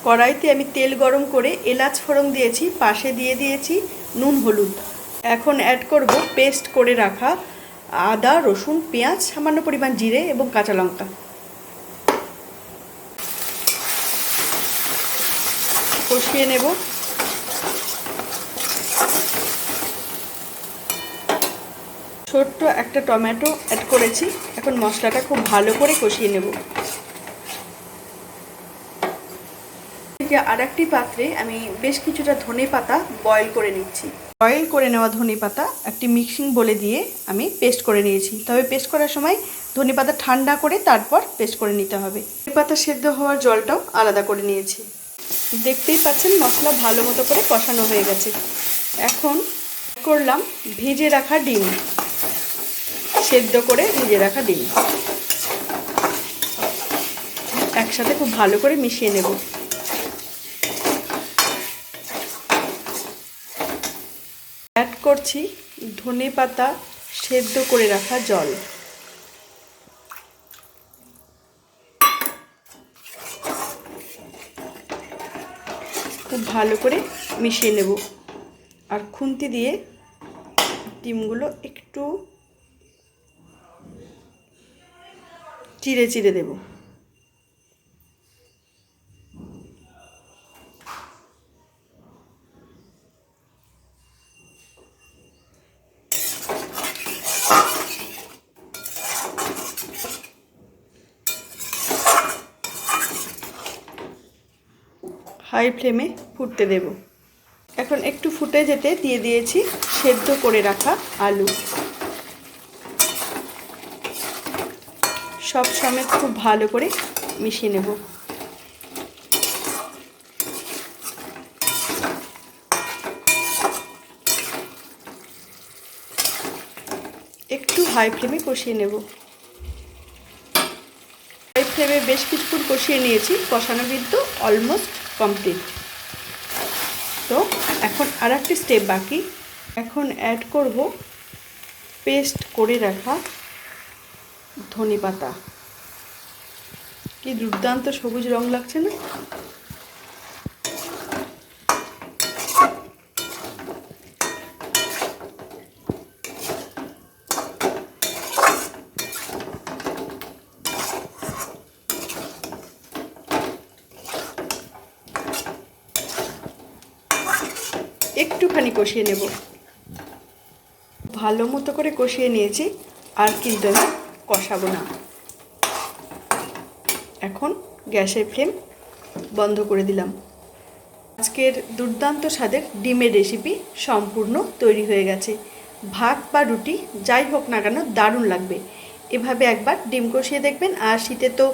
কড়াইতে আমি তেল গরম করে এলাচ ফোড়ন দিয়েছি, পাশে দিয়ে দিয়েছি নুন হলুদ। এখন অ্যাড করব পেস্ট করে রাখা আদা, রসুন, পেঁয়াজ, সামান্য পরিমাণ জিরে এবং কাঁচা লঙ্কা। কষিয়ে নেব। ছোট্ট একটা টমেটো অ্যাড করেছি। এখন মশলাটা খুব ভালো করে কষিয়ে নেব। আর একটি পাত্রে আমি বেশ কিছুটা ধনেপাতা বয়েল করে নিচ্ছি। বয়েল করে নেওয়া ধনেপাতা একটি মিক্সিং বলে দিয়ে আমি পেস্ট করে নিয়েছি। তবে পেস্ট করার সময় ধনেপাতা ঠান্ডা করে তারপর পেস্ট করে নিতে হবে। ধনেপাতা সেদ্ধ হওয়ার জলটাও আলাদা করে নিয়েছি। দেখতেই পাচ্ছেন মশলা ভালো মতো করে কষানো হয়ে গেছে। এখন করলাম ভেজে রাখা ডিম, সেদ্ধ করে ভেজে রাখা ডিম একসাথে খুব ভালো করে মিশিয়ে নেব। অ্যাড করছি ধনেপাতা সেদ্ধ করে রাখা জল। খুব ভালো করে মিশিয়ে নেব আর খুন্তি দিয়ে ডিমগুলো একটু চিড়ে চিড়ে দেব। হাই ফ্লেমে ফুটতে দেব। এখন একটু ফুটে যেতে দিয়ে দিয়েছি সেদ্ধ করে রাখা আলু। সব সমেত খুব ভালো করে মিশিয়ে নেব। একটু হাই ফ্লেমে কষিয়ে নেব। হাই ফ্লেমে বেশ কিছুক্ষণ কষিয়ে নিয়েছি। কষানো কিন্তু অলমোস্ট কমপ্লিট। তো এখন আর একটি স্টেপ বাকি। এখন অ্যাড করব পেস্ট করে রাখা ধনেপাতা। কি দুর্দান্ত সবুজ রং লাগছে না? একটুখানি কষিয়ে নেব। ভালো মতো করে কষিয়ে নিয়েছি, আর কিন্তু আমি কষাবো না। এখন গ্যাসের ফ্লেম বন্ধ করে দিলাম। আজকের দুর্দান্ত স্বাদের ডিমের রেসিপি সম্পূর্ণ তৈরি হয়ে গেছে। ভাত বা রুটি যাই হোক না কেন দারুণ লাগবে। এভাবে একবার ডিম কষিয়ে দেখবেন। আর শীতে তো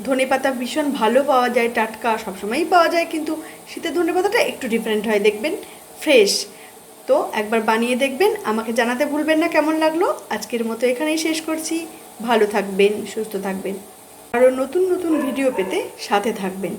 ধনেপাতা ভীষণ ভালো পাওয়া যায়, টাটকা সবসময়ই পাওয়া যায়, কিন্তু শীতের ধনেপাতাটা একটু ডিফারেন্ট হয়, দেখবেন ফ্রেশ। তো একবার বানিয়ে দেখবেন, আমাকে জানাতে ভুলবেন না কেমন লাগলো। আজকের মতো এখানেই শেষ করছি। ভালো থাকবেন, সুস্থ থাকবেন। আরও নতুন নতুন ভিডিও পেতে সাথে থাকবেন।